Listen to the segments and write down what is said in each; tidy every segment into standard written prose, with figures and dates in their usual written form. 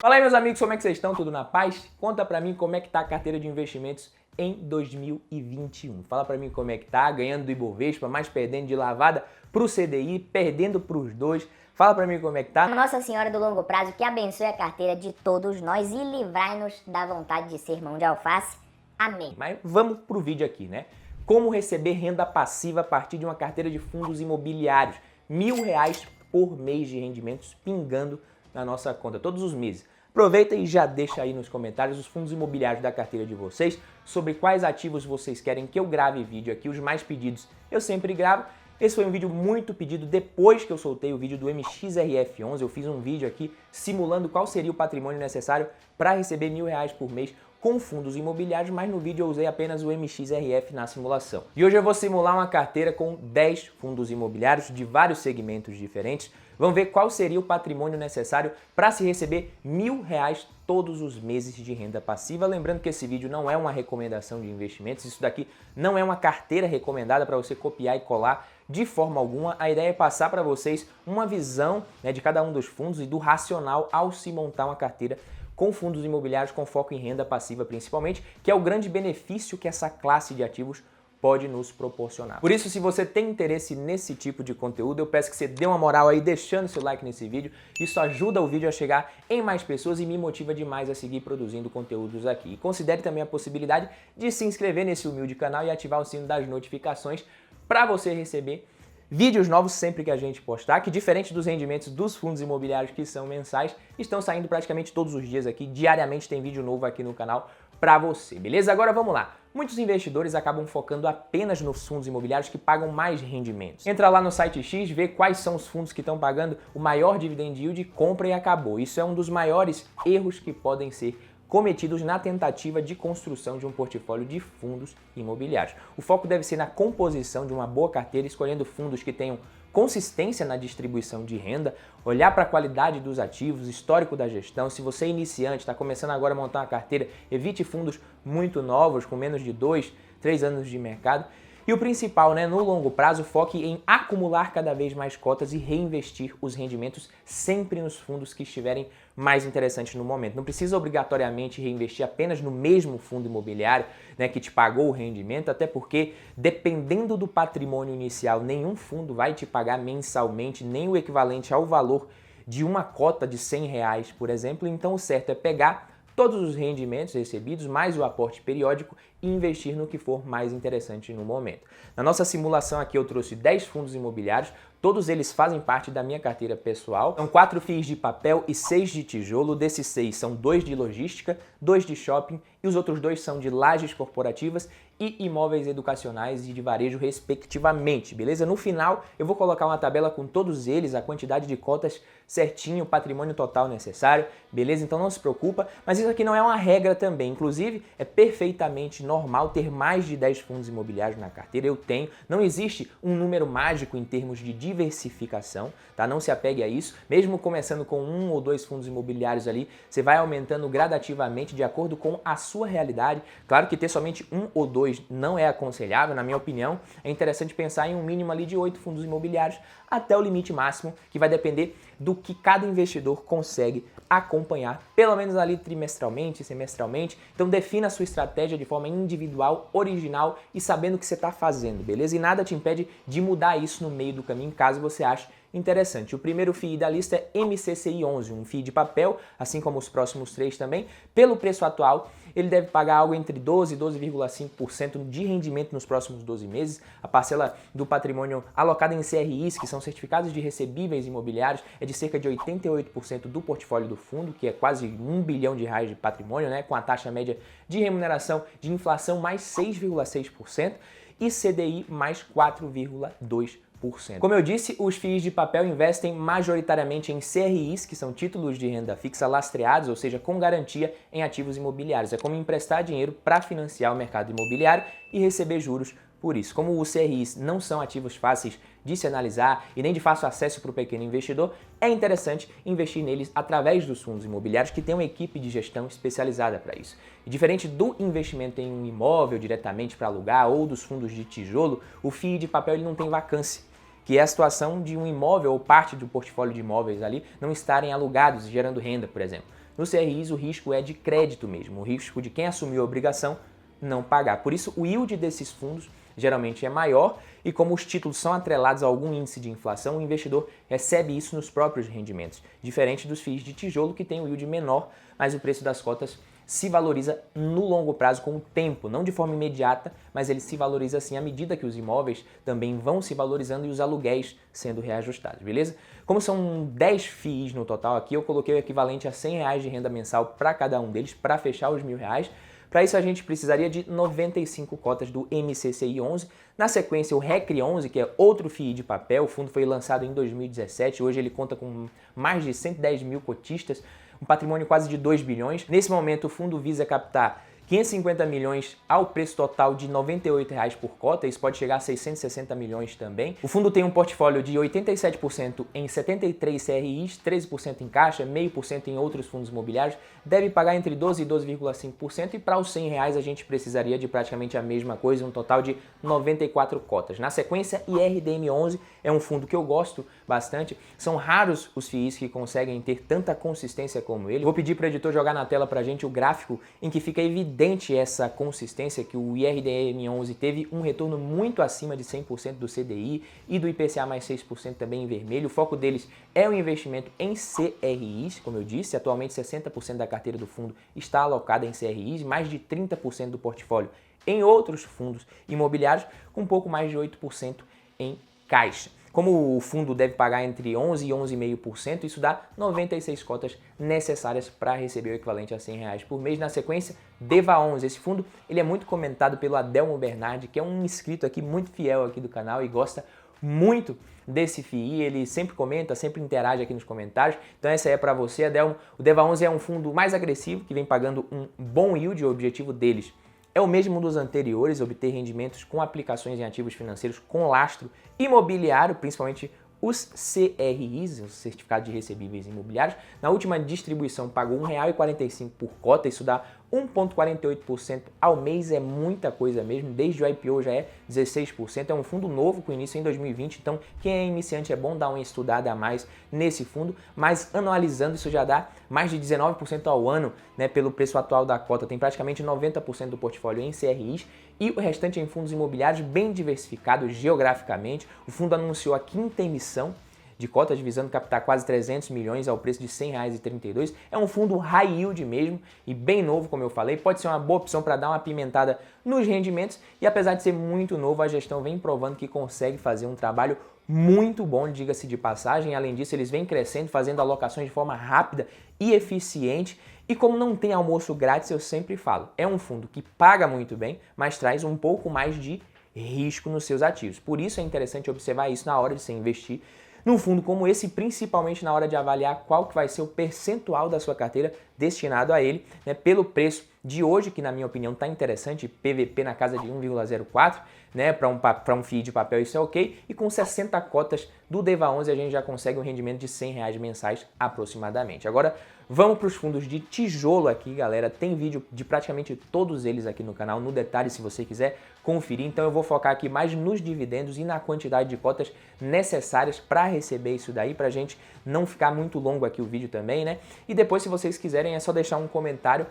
Fala aí, meus amigos, como é que vocês estão? Tudo na paz? Conta pra mim como é que tá a carteira de investimentos em 2021. Fala pra mim como é que tá, ganhando do Ibovespa, mas perdendo de lavada pro CDI, perdendo pros dois. Fala pra mim como é que tá. Nossa Senhora do Longo Prazo, que abençoe a carteira de todos nós e livrai-nos da vontade de ser mão de alface. Amém. Mas vamos pro vídeo aqui, né? Como receber renda passiva a partir de uma carteira de fundos imobiliários. R$1.000 por mês de rendimentos pingando na nossa conta, todos os meses. Aproveita e já deixa aí nos comentários os fundos imobiliários da carteira de vocês, sobre quais ativos vocês querem que eu grave vídeo aqui, os mais pedidos eu sempre gravo. Esse foi um vídeo muito pedido depois que eu soltei o vídeo do MXRF11, eu fiz um vídeo aqui simulando qual seria o patrimônio necessário para receber R$1.000 por mês com fundos imobiliários, mas no vídeo eu usei apenas o MXRF na simulação. E hoje eu vou simular uma carteira com 10 fundos imobiliários de vários segmentos diferentes. Vamos ver qual seria o patrimônio necessário para se receber R$1.000 todos os meses de renda passiva. Lembrando que esse vídeo não é uma recomendação de investimentos, isso daqui não é uma carteira recomendada para você copiar e colar de forma alguma. A ideia é passar para vocês uma visão, né, de cada um dos fundos e do racional ao se montar uma carteira com fundos imobiliários com foco em renda passiva principalmente, que é o grande benefício que essa classe de ativos pode nos proporcionar. Por isso, se você tem interesse nesse tipo de conteúdo, eu peço que você dê uma moral aí deixando seu like nesse vídeo. Isso ajuda o vídeo a chegar em mais pessoas e me motiva demais a seguir produzindo conteúdos aqui. E considere também a possibilidade de se inscrever nesse humilde canal e ativar o sino das notificações para você receber vídeos novos sempre que a gente postar, que diferente dos rendimentos dos fundos imobiliários que são mensais, estão saindo praticamente todos os dias aqui, diariamente tem vídeo novo aqui no canal para você, beleza? Agora vamos lá. Muitos investidores acabam focando apenas nos fundos imobiliários que pagam mais rendimentos. Entra lá no site X, vê quais são os fundos que estão pagando o maior dividend yield, compra e acabou. Isso é um dos maiores erros que podem ser cometidos na tentativa de construção de um portfólio de fundos imobiliários. O foco deve ser na composição de uma boa carteira, escolhendo fundos que tenham consistência na distribuição de renda, olhar para a qualidade dos ativos, histórico da gestão. Se você é iniciante, está começando agora a montar uma carteira, evite fundos muito novos, com menos de 2, 3 anos de mercado. E o principal, né, no longo prazo, foque em acumular cada vez mais cotas e reinvestir os rendimentos sempre nos fundos que estiverem mais interessantes no momento. Não precisa obrigatoriamente reinvestir apenas no mesmo fundo imobiliário, né, que te pagou o rendimento, até porque, dependendo do patrimônio inicial, nenhum fundo vai te pagar mensalmente nem o equivalente ao valor de uma cota de R$100, por exemplo. Então o certo é pegar todos os rendimentos recebidos, mais o aporte periódico e investir no que for mais interessante no momento. Na nossa simulação aqui eu trouxe 10 fundos imobiliários, todos eles fazem parte da minha carteira pessoal. São 4 FIIs de papel e 6 de tijolo. Desses 6 são 2 de logística, 2 de shopping e os outros 2 são de lajes corporativas e imóveis educacionais e de varejo respectivamente, beleza? No final eu vou colocar uma tabela com todos eles, a quantidade de cotas certinho, o patrimônio total necessário, beleza? Então não se preocupa, mas isso aqui não é uma regra também. Inclusive é perfeitamente normal ter mais de 10 fundos imobiliários na carteira, eu tenho. Não existe um número mágico em termos de diversificação, tá? Não se apegue a isso. Mesmo começando com 1 ou 2 fundos imobiliários ali, você vai aumentando gradativamente de acordo com a sua realidade. Claro que ter somente 1 ou 2 não é aconselhável, na minha opinião. É interessante pensar em um mínimo ali de 8 fundos imobiliários até o limite máximo, que vai depender do que cada investidor consegue acompanhar, pelo menos ali trimestralmente, semestralmente. Então defina a sua estratégia de forma individual, original e sabendo o que você está fazendo, beleza? E nada te impede de mudar isso no meio do caminho, caso você ache interessante. O primeiro FII da lista é MCCI11, um FII de papel, assim como os próximos 3 também. Pelo preço atual, ele deve pagar algo entre 12% e 12,5% de rendimento nos próximos 12 meses. A parcela do patrimônio alocada em CRIs, que são certificados de recebíveis imobiliários, é de cerca de 88% do portfólio do fundo, que é quase R$1 bilhão de patrimônio, né, com a taxa média de remuneração de inflação mais 6,6% e CDI mais 4,2%. Como eu disse, os FIIs de papel investem majoritariamente em CRIs, que são títulos de renda fixa lastreados, ou seja, com garantia em ativos imobiliários. É como emprestar dinheiro para financiar o mercado imobiliário e receber juros por isso. Como os CRIs não são ativos fáceis de se analisar e nem de fácil acesso para o pequeno investidor, é interessante investir neles através dos fundos imobiliários que têm uma equipe de gestão especializada para isso. E diferente do investimento em um imóvel diretamente para alugar ou dos fundos de tijolo, o FII de papel ele não tem vacância, que é a situação de um imóvel ou parte do portfólio de imóveis ali não estarem alugados e gerando renda, por exemplo. No CRIs o risco é de crédito mesmo, o risco de quem assumiu a obrigação não pagar. Por isso o yield desses fundos geralmente é maior e como os títulos são atrelados a algum índice de inflação, o investidor recebe isso nos próprios rendimentos, diferente dos FIIs de tijolo que tem um yield menor, mas o preço das cotas se valoriza no longo prazo com o tempo, não de forma imediata, mas ele se valoriza assim à medida que os imóveis também vão se valorizando e os aluguéis sendo reajustados, beleza? Como são 10 FIIs no total aqui, eu coloquei o equivalente a R$100 de renda mensal para cada um deles, para fechar os R$1.000. Para isso a gente precisaria de 95 cotas do MCCI 11, na sequência o RECRE 11, que é outro FII de papel, o fundo foi lançado em 2017, hoje ele conta com mais de 110 mil cotistas, um patrimônio quase de 2 bilhões. Nesse momento o fundo visa captar 550 milhões ao preço total de R$ 98 por cota, isso pode chegar a 660 milhões também. O fundo tem um portfólio de 87% em 73 CRIs, 13% em caixa, 0,5% em outros fundos imobiliários, deve pagar entre 12% e 12,5% e para os R$100 a gente precisaria de praticamente a mesma coisa, um total de 94 cotas. Na sequência, IRDM11 é um fundo que eu gosto bastante, são raros os FIIs que conseguem ter tanta consistência como ele. Vou pedir para o editor jogar na tela para a gente o gráfico em que fica evidente essa consistência que o IRDM11 teve um retorno muito acima de 100% do CDI e do IPCA mais 6% também em vermelho. O foco deles é o investimento em CRIs, como eu disse, atualmente 60% da carteira do fundo está alocada em CRIs, mais de 30% do portfólio em outros fundos imobiliários, com um pouco mais de 8% em caixa. Como o fundo deve pagar entre 11% e 11,5%, isso dá 96 cotas necessárias para receber o equivalente a R$100 por mês. Na sequência, DEVA11. Esse fundo ele é muito comentado pelo Adelmo Bernardi, que é um inscrito aqui muito fiel aqui do canal e gosta muito desse FII. Ele sempre comenta, sempre interage aqui nos comentários. Então essa é para você, Adelmo. O DEVA11 é um fundo mais agressivo, que vem pagando um bom yield. O objetivo deles é o mesmo dos anteriores, obter rendimentos com aplicações em ativos financeiros com lastro imobiliário, principalmente os CRIs, os certificados de recebíveis imobiliários. Na última distribuição pagou R$ 1,45 por cota, isso dá 1,48% ao mês, é muita coisa mesmo, desde o IPO já é 16%, é um fundo novo com início em 2020, então quem é iniciante é bom dar uma estudada a mais nesse fundo, mas anualizando isso já dá mais de 19% ao ano, né, pelo preço atual da cota, tem praticamente 90% do portfólio em CRIs e o restante em fundos imobiliários bem diversificados geograficamente. O fundo anunciou a 5ª emissão de cotas visando captar quase 300 milhões ao preço de R$ 100,32. É um fundo high yield mesmo e bem novo, como eu falei, pode ser uma boa opção para dar uma apimentada nos rendimentos e apesar de ser muito novo, a gestão vem provando que consegue fazer um trabalho muito bom, diga-se de passagem. Além disso, eles vêm crescendo, fazendo alocações de forma rápida e eficiente. E como não tem almoço grátis, eu sempre falo, é um fundo que paga muito bem, mas traz um pouco mais de risco nos seus ativos. Por isso é interessante observar isso na hora de se investir num fundo como esse, principalmente na hora de avaliar qual que vai ser o percentual da sua carteira destinado a ele, né, pelo preço de hoje, que na minha opinião está interessante, PVP na casa de 1,04, né, para um FII de papel isso é ok, e com 60 cotas do DEVA11 a gente já consegue um rendimento de R$100 mensais aproximadamente. Agora vamos para os fundos de tijolo aqui, galera, tem vídeo de praticamente todos eles aqui no canal, no detalhe se você quiser conferir, então eu vou focar aqui mais nos dividendos e na quantidade de cotas necessárias para receber isso daí, para a gente não ficar muito longo aqui o vídeo também, né, e depois se vocês quiserem é só deixar um comentário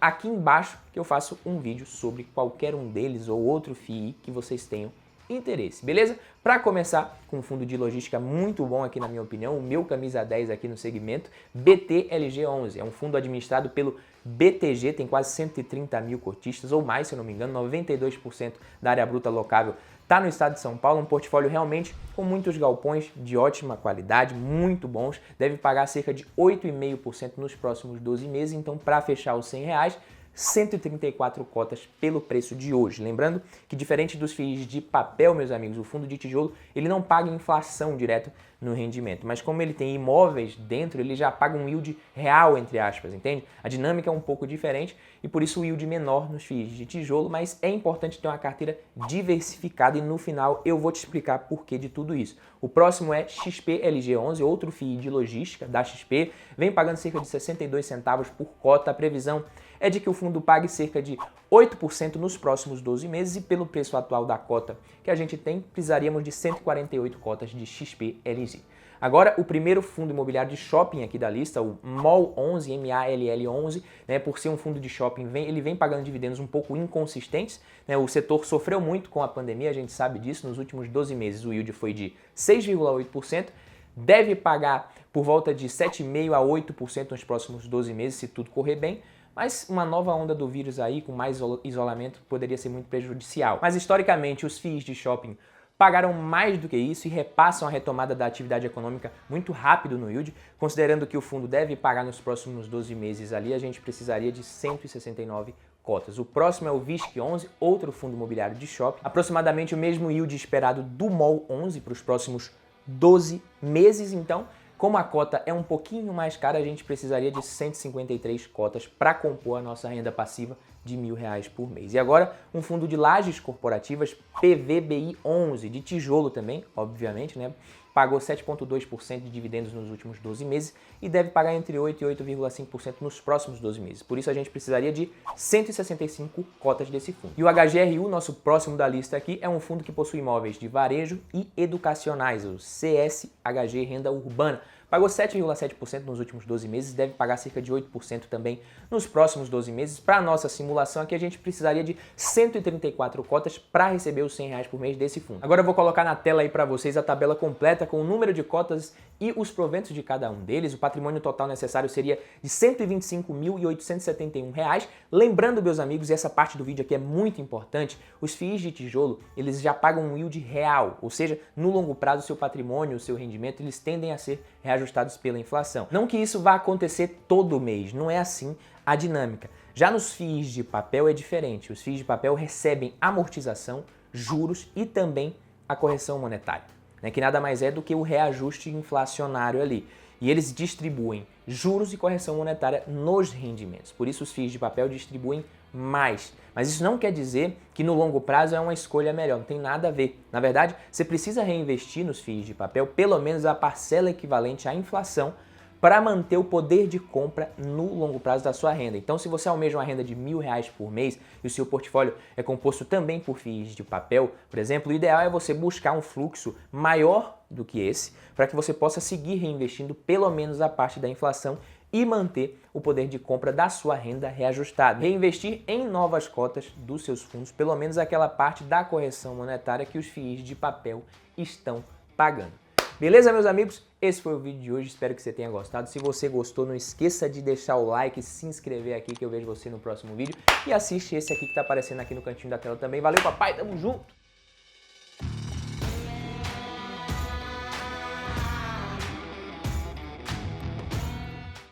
aqui embaixo que eu faço um vídeo sobre qualquer um deles ou outro FII que vocês tenham interesse, beleza? Para começar com um fundo de logística muito bom aqui na minha opinião, o meu camisa 10 aqui no segmento, BTLG11, é um fundo administrado pelo BTG, tem quase 130 mil cotistas ou mais, se eu não me engano, 92% da área bruta locável está no estado de São Paulo, um portfólio realmente com muitos galpões de ótima qualidade, muito bons, deve pagar cerca de 8,5% nos próximos 12 meses, então para fechar os R$100, 134 cotas pelo preço de hoje. Lembrando que diferente dos FIIs de papel, meus amigos, o fundo de tijolo ele não paga inflação direto no rendimento, mas como ele tem imóveis dentro, ele já paga um yield real, entre aspas, entende? A dinâmica é um pouco diferente e por isso o yield menor nos FIIs de tijolo, mas é importante ter uma carteira diversificada e no final eu vou te explicar porquê de tudo isso. O próximo é XPLG11, outro FII de logística da XP, vem pagando cerca de 62 centavos por cota, a previsão é de que o fundo pague cerca de 8% nos próximos 12 meses e pelo preço atual da cota que a gente tem, precisaríamos de 148 cotas de XPLG. Agora, o primeiro fundo imobiliário de shopping aqui da lista, o MALL 11, MALL 11, né, por ser um fundo de shopping, ele vem pagando dividendos um pouco inconsistentes, né, o setor sofreu muito com a pandemia, a gente sabe disso, nos últimos 12 meses o yield foi de 6,8%, deve pagar por volta de 7,5% a 8% nos próximos 12 meses, se tudo correr bem, mas uma nova onda do vírus aí, com mais isolamento, poderia ser muito prejudicial. Mas historicamente, os FIIs de shopping pagaram mais do que isso e repassam a retomada da atividade econômica muito rápido no yield, considerando que o fundo deve pagar nos próximos 12 meses ali, a gente precisaria de 169 cotas. O próximo é o VISC 11, outro fundo imobiliário de shopping, aproximadamente o mesmo yield esperado do MALL 11 para os próximos 12 meses, então, como a cota é um pouquinho mais cara, a gente precisaria de 153 cotas para compor a nossa renda passiva de R$1.000 por mês. E agora, um fundo de lajes corporativas, PVBI 11, de tijolo também, obviamente, né? Pagou 7,2% de dividendos nos últimos 12 meses e deve pagar entre 8% e 8,5% nos próximos 12 meses. Por isso, a gente precisaria de 165 cotas desse fundo. E o HGRU, nosso próximo da lista aqui, é um fundo que possui imóveis de varejo e educacionais, o CSHG Renda Urbana. Pagou 7,7% nos últimos 12 meses, deve pagar cerca de 8% também nos próximos 12 meses. Para a nossa simulação aqui, a gente precisaria de 134 cotas para receber os R$100 por mês desse fundo. Agora eu vou colocar na tela aí para vocês a tabela completa com o número de cotas e os proventos de cada um deles. O patrimônio total necessário seria de R$125.871. Lembrando, meus amigos, e essa parte do vídeo aqui é muito importante, os FIIs de tijolo, eles já pagam um yield real, ou seja, no longo prazo, o seu patrimônio, o seu rendimento, eles tendem a ser reajustados pela inflação. Não que isso vá acontecer todo mês, não é assim a dinâmica. Já nos FIIs de papel é diferente. Os FIIs de papel recebem amortização, juros e também a correção monetária, né, que nada mais é do que o reajuste inflacionário ali. E eles distribuem juros e correção monetária nos rendimentos. Por isso os FIIs de papel distribuem mais. Mas isso não quer dizer que no longo prazo é uma escolha melhor, não tem nada a ver. Na verdade, você precisa reinvestir nos FIIs de papel pelo menos a parcela equivalente à inflação para manter o poder de compra no longo prazo da sua renda. Então, se você almeja uma renda de R$1.000 por mês e o seu portfólio é composto também por FIIs de papel, por exemplo, o ideal é você buscar um fluxo maior do que esse para que você possa seguir reinvestindo pelo menos a parte da inflação e manter o poder de compra da sua renda reajustado. Reinvestir em novas cotas dos seus fundos, pelo menos aquela parte da correção monetária que os FIIs de papel estão pagando. Beleza, meus amigos? Esse foi o vídeo de hoje, espero que você tenha gostado. Se você gostou, não esqueça de deixar o like e se inscrever aqui que eu vejo você no próximo vídeo. E assiste esse aqui que tá aparecendo aqui no cantinho da tela também. Valeu, papai, tamo junto!